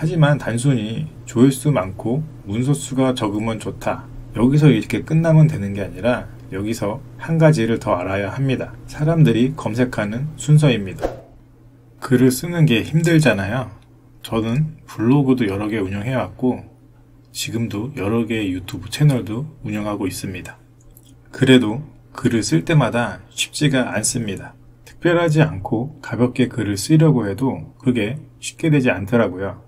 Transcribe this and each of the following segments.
하지만 단순히 조회수 많고 문서수가 적으면 좋다, 여기서 이렇게 끝나면 되는 게 아니라 여기서 한 가지를 더 알아야 합니다. 사람들이 검색하는 순서입니다. 글을 쓰는 게 힘들잖아요. 저는 블로그도 여러 개 운영해왔고 지금도 여러 개의 유튜브 채널도 운영하고 있습니다. 그래도 글을 쓸 때마다 쉽지가 않습니다. 특별하지 않고 가볍게 글을 쓰려고 해도 그게 쉽게 되지 않더라고요.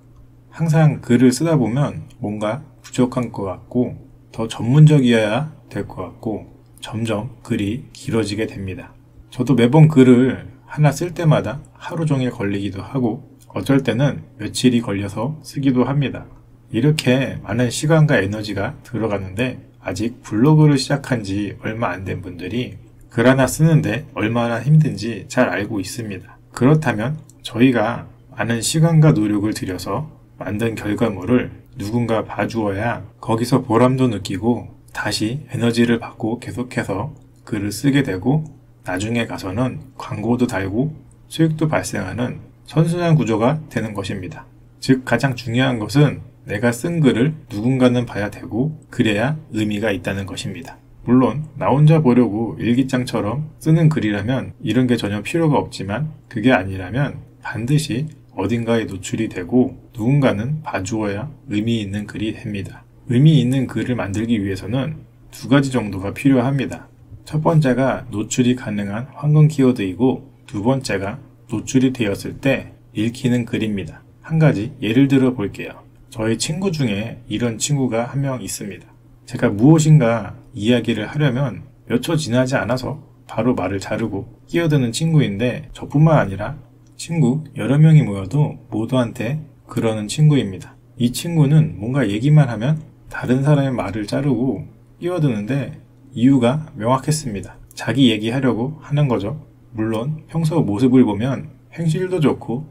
항상 글을 쓰다 보면 뭔가 부족한 것 같고 더 전문적이어야 될 것 같고 점점 글이 길어지게 됩니다. 저도 매번 글을 하나 쓸 때마다 하루 종일 걸리기도 하고 어쩔 때는 며칠이 걸려서 쓰기도 합니다. 이렇게 많은 시간과 에너지가 들어가는데 아직 블로그를 시작한 지 얼마 안 된 분들이 글 하나 쓰는데 얼마나 힘든지 잘 알고 있습니다. 그렇다면 저희가 많은 시간과 노력을 들여서 만든 결과물을 누군가 봐주어야 거기서 보람도 느끼고 다시 에너지를 받고 계속해서 글을 쓰게 되고 나중에 가서는 광고도 달고 수익도 발생하는 선순환 구조가 되는 것입니다. 즉 가장 중요한 것은 내가 쓴 글을 누군가는 봐야 되고 그래야 의미가 있다는 것입니다. 물론 나 혼자 보려고 일기장처럼 쓰는 글이라면 이런 게 전혀 필요가 없지만 그게 아니라면 반드시 어딘가에 노출이 되고 누군가는 봐주어야 의미 있는 글이 됩니다. 의미 있는 글을 만들기 위해서는 두 가지 정도가 필요합니다. 첫 번째가 노출이 가능한 황금 키워드이고 두 번째가 노출이 되었을 때 읽히는 글입니다. 한 가지 예를 들어 볼게요. 저희 친구 중에 이런 친구가 한 명 있습니다. 제가 무엇인가 이야기를 하려면 몇 초 지나지 않아서 바로 말을 자르고 끼어드는 친구인데 저뿐만 아니라 친구 여러 명이 모여도 모두한테 그러는 친구입니다. 이 친구는 뭔가 얘기만 하면 다른 사람의 말을 자르고 끼어드는데 이유가 명확했습니다. 자기 얘기하려고 하는 거죠. 물론 평소 모습을 보면 행실도 좋고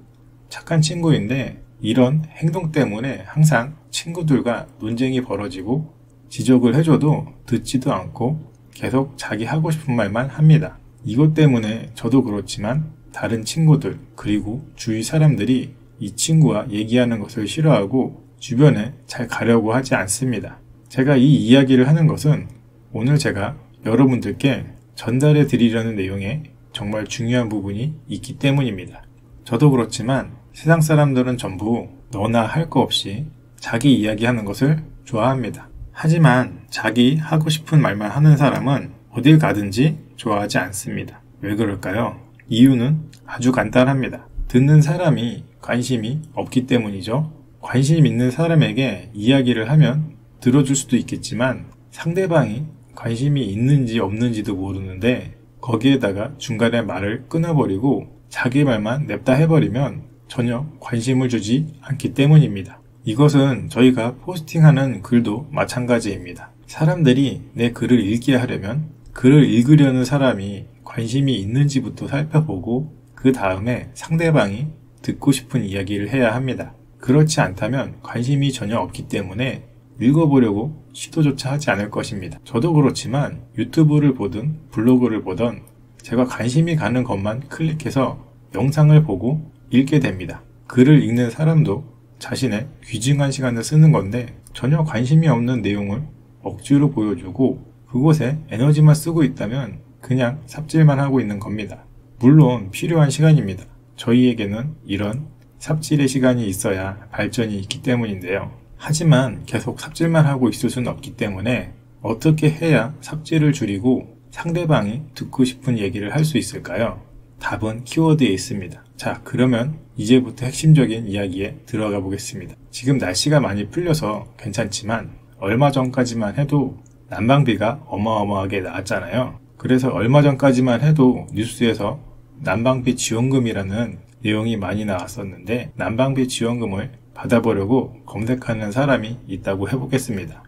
착한 친구인데 이런 행동 때문에 항상 친구들과 논쟁이 벌어지고 지적을 해줘도 듣지도 않고 계속 자기 하고 싶은 말만 합니다. 이것 때문에 저도 그렇지만 다른 친구들 그리고 주위 사람들이 이 친구와 얘기하는 것을 싫어하고 주변에 잘 가려고 하지 않습니다. 제가 이 이야기를 하는 것은 오늘 제가 여러분들께 전달해 드리려는 내용에 정말 중요한 부분이 있기 때문입니다. 저도 그렇지만 세상 사람들은 전부 너나 할 거 없이 자기 이야기하는 것을 좋아합니다. 하지만 자기 하고 싶은 말만 하는 사람은 어딜 가든지 좋아하지 않습니다. 왜 그럴까요? 이유는 아주 간단합니다. 듣는 사람이 관심이 없기 때문이죠. 관심 있는 사람에게 이야기를 하면 들어줄 수도 있겠지만 상대방이 관심이 있는지 없는지도 모르는데 거기에다가 중간에 말을 끊어버리고 자기 말만 냅다 해버리면 전혀 관심을 주지 않기 때문입니다. 이것은 저희가 포스팅하는 글도 마찬가지입니다. 사람들이 내 글을 읽게 하려면 글을 읽으려는 사람이 관심이 있는지부터 살펴보고 그 다음에 상대방이 듣고 싶은 이야기를 해야 합니다. 그렇지 않다면 관심이 전혀 없기 때문에 읽어보려고 시도조차 하지 않을 것입니다. 저도 그렇지만 유튜브를 보든 블로그를 보든 제가 관심이 가는 것만 클릭해서 영상을 보고 읽게 됩니다. 글을 읽는 사람도 자신의 귀중한 시간을 쓰는 건데 전혀 관심이 없는 내용을 억지로 보여주고 그곳에 에너지만 쓰고 있다면 그냥 삽질만 하고 있는 겁니다. 물론 필요한 시간입니다. 저희에게는 이런 삽질의 시간이 있어야 발전이 있기 때문인데요. 하지만 계속 삽질만 하고 있을 수는 없기 때문에 어떻게 해야 삽질을 줄이고 상대방이 듣고 싶은 얘기를 할 수 있을까요? 답은 키워드에 있습니다. 자, 그러면 이제부터 핵심적인 이야기에 들어가 보겠습니다. 지금 날씨가 많이 풀려서 괜찮지만 얼마 전까지만 해도 난방비가 어마어마하게 나왔잖아요. 그래서 얼마 전까지만 해도 뉴스에서 난방비 지원금이라는 내용이 많이 나왔었는데 난방비 지원금을 받아보려고 검색하는 사람이 있다고 해보겠습니다.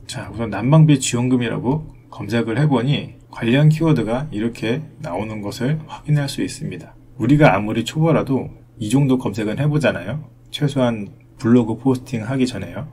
자, 우선 난방비 지원금이라고 검색을 해보니 관련 키워드가 이렇게 나오는 것을 확인할 수 있습니다. 우리가 아무리 초보라도 이 정도 검색은 해보잖아요. 최소한 블로그 포스팅 하기 전에요.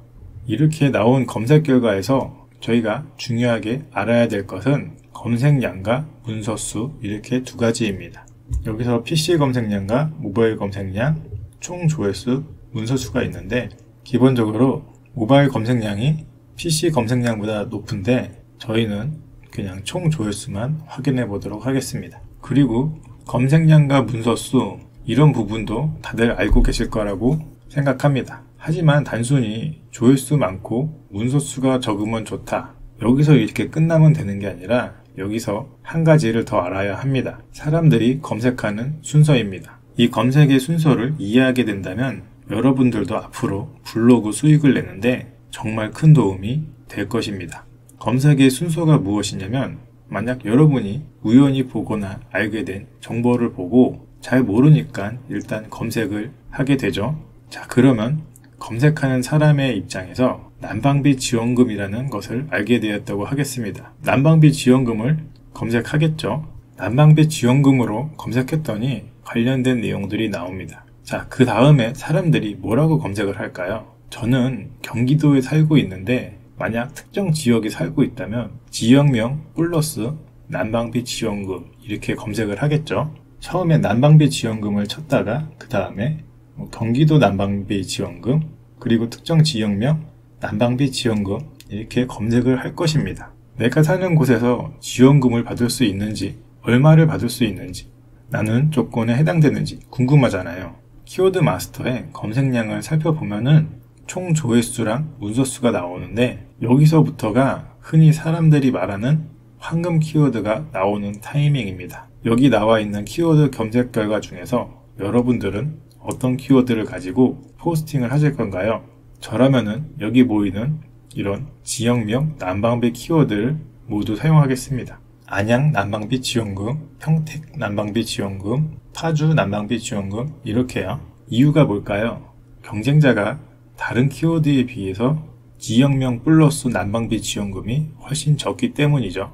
이렇게 나온 검색 결과에서 저희가 중요하게 알아야 될 것은 검색량과 문서수 이렇게 두 가지입니다. 여기서 PC 검색량과 모바일 검색량, 총 조회수 문서 수가 있는데 기본적으로 모바일 검색량이 PC 검색량보다 높은데 저희는 그냥 총 조회수만 확인해 보도록 하겠습니다. 그리고 검색량과 문서 수 이런 부분도 다들 알고 계실 거라고 생각합니다. 하지만 단순히 조회수 많고 문서 수가 적으면 좋다. 여기서 이렇게 끝나면 되는 게 아니라 여기서 한 가지를 더 알아야 합니다. 사람들이 검색하는 순서입니다. 이 검색의 순서를 이해하게 된다면 여러분들도 앞으로 블로그 수익을 내는데 정말 큰 도움이 될 것입니다. 검색의 순서가 무엇이냐면 만약 여러분이 우연히 보거나 알게 된 정보를 보고 잘 모르니까 일단 검색을 하게 되죠. 자, 그러면 검색하는 사람의 입장에서 난방비 지원금이라는 것을 알게 되었다고 하겠습니다. 난방비 지원금을 검색하겠죠. 난방비 지원금으로 검색했더니 관련된 내용들이 나옵니다. 자, 그 다음에 사람들이 뭐라고 검색을 할까요? 저는 경기도에 살고 있는데 만약 특정 지역에 살고 있다면 지역명 플러스 난방비 지원금 이렇게 검색을 하겠죠. 처음에 난방비 지원금을 쳤다가 그 다음에 경기도 난방비 지원금 그리고 특정 지역명 난방비 지원금 이렇게 검색을 할 것입니다. 내가 사는 곳에서 지원금을 받을 수 있는지 얼마를 받을 수 있는지 나는 조건에 해당되는지 궁금하잖아요. 키워드 마스터의 검색량을 살펴보면은 총 조회수랑 문서수가 나오는데 여기서부터가 흔히 사람들이 말하는 황금 키워드가 나오는 타이밍입니다. 여기 나와 있는 키워드 검색 결과 중에서 여러분들은 어떤 키워드를 가지고 포스팅을 하실 건가요? 저라면은 여기 보이는 이런 지역명 난방비 키워드를 모두 사용하겠습니다. 안양 난방비 지원금, 평택 난방비 지원금, 파주 난방비 지원금 이렇게요. 이유가 뭘까요? 경쟁자가 다른 키워드에 비해서 지역명 플러스 난방비 지원금이 훨씬 적기 때문이죠.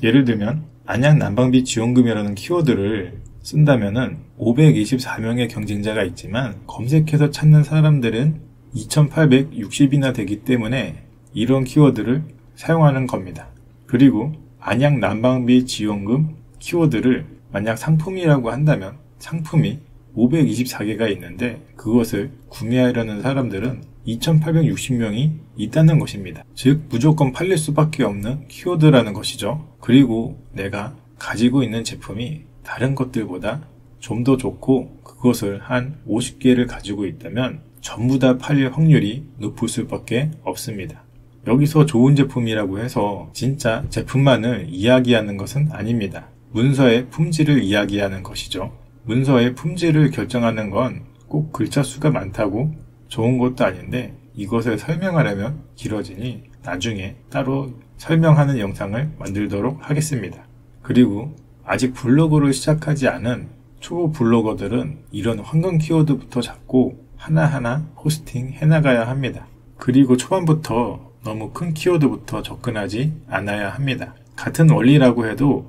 예를 들면 안양 난방비 지원금이라는 키워드를 쓴다면은 524명의 경쟁자가 있지만 검색해서 찾는 사람들은 2860이나 되기 때문에 이런 키워드를 사용하는 겁니다. 그리고 안양 난방비 지원금 키워드를 만약 상품이라고 한다면 상품이 524개가 있는데 그것을 구매하려는 사람들은 2860명이 있다는 것입니다. 즉 무조건 팔릴 수밖에 없는 키워드라는 것이죠. 그리고 내가 가지고 있는 제품이 다른 것들보다 좀 더 좋고 그것을 한 50개를 가지고 있다면 전부 다 팔릴 확률이 높을 수밖에 없습니다. 여기서 좋은 제품이라고 해서 진짜 제품만을 이야기하는 것은 아닙니다. 문서의 품질을 이야기하는 것이죠. 문서의 품질을 결정하는 건 꼭 글자 수가 많다고 좋은 것도 아닌데 이것을 설명하려면 길어지니 나중에 따로 설명하는 영상을 만들도록 하겠습니다. 그리고 아직 블로그를 시작하지 않은 초보 블로거들은 이런 황금 키워드부터 잡고 하나하나 포스팅 해나가야 합니다. 그리고 초반부터 너무 큰 키워드부터 접근하지 않아야 합니다. 같은 원리라고 해도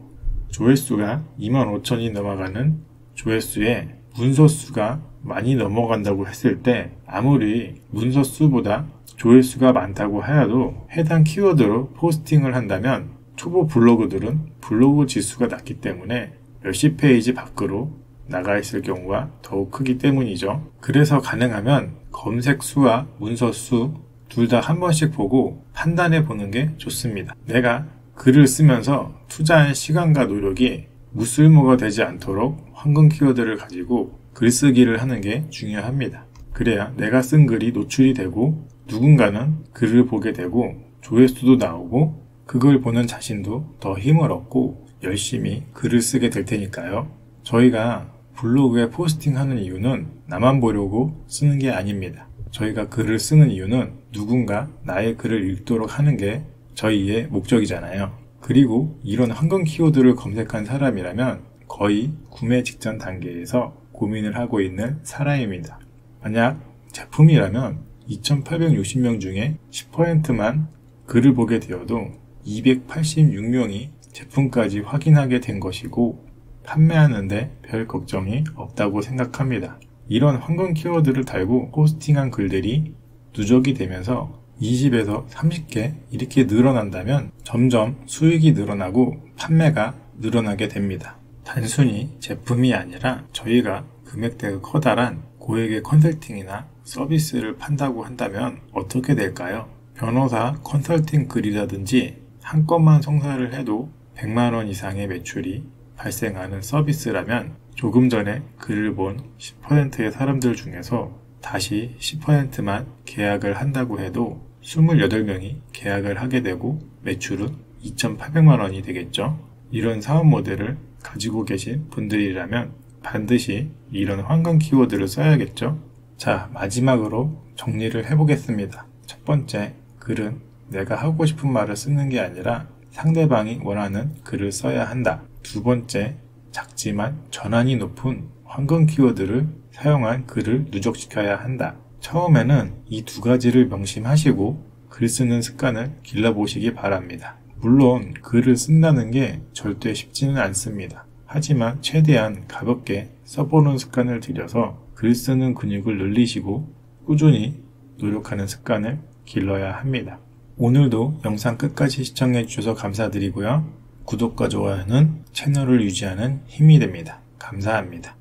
조회수가 25,000이 넘어가는 조회수에 문서수가 많이 넘어간다고 했을 때 아무리 문서수보다 조회수가 많다고 하여도 해당 키워드로 포스팅을 한다면 초보 블로그들은 블로그 지수가 낮기 때문에 몇십 페이지 밖으로 나가 있을 경우가 더욱 크기 때문이죠. 그래서 가능하면 검색 수와 문서 수 둘 다 한 번씩 보고 판단해 보는 게 좋습니다. 내가 글을 쓰면서 투자한 시간과 노력이 무쓸모가 되지 않도록 황금 키워드를 가지고 글쓰기를 하는 게 중요합니다. 그래야 내가 쓴 글이 노출이 되고 누군가는 글을 보게 되고 조회수도 나오고 그걸 보는 자신도 더 힘을 얻고 열심히 글을 쓰게 될 테니까요. 저희가 블로그에 포스팅하는 이유는 나만 보려고 쓰는 게 아닙니다. 저희가 글을 쓰는 이유는 누군가 나의 글을 읽도록 하는 게 저희의 목적이잖아요. 그리고 이런 황금 키워드를 검색한 사람이라면 거의 구매 직전 단계에서 고민을 하고 있는 사람입니다. 만약 제품이라면 2860명 중에 10%만 글을 보게 되어도 286명이 제품까지 확인하게 된 것이고 판매하는데 별 걱정이 없다고 생각합니다. 이런 황금 키워드를 달고 포스팅한 글들이 누적이 되면서 20에서 30개 이렇게 늘어난다면 점점 수익이 늘어나고 판매가 늘어나게 됩니다. 단순히 제품이 아니라 저희가 금액대가 커다란 고액의 컨설팅이나 서비스를 판다고 한다면 어떻게 될까요? 변호사 컨설팅 글이라든지 한 건만 송사를 해도 100만원 이상의 매출이 발생하는 서비스라면 조금 전에 글을 본 10%의 사람들 중에서 다시 10%만 계약을 한다고 해도 28명이 계약을 하게 되고 매출은 2,800만원이 되겠죠. 이런 사업 모델을 가지고 계신 분들이라면 반드시 이런 환경 키워드를 써야겠죠. 자, 마지막으로 정리를 해보겠습니다. 첫 번째, 글은 내가 하고 싶은 말을 쓰는 게 아니라 상대방이 원하는 글을 써야 한다. 두 번째, 작지만 전환이 높은 황금 키워드를 사용한 글을 누적시켜야 한다. 처음에는 이 두 가지를 명심하시고 글 쓰는 습관을 길러보시기 바랍니다. 물론 글을 쓴다는 게 절대 쉽지는 않습니다. 하지만 최대한 가볍게 써보는 습관을 들여서 글 쓰는 근육을 늘리시고 꾸준히 노력하는 습관을 길러야 합니다. 오늘도 영상 끝까지 시청해 주셔서 감사드리고요. 구독과 좋아요는 채널을 유지하는 힘이 됩니다. 감사합니다.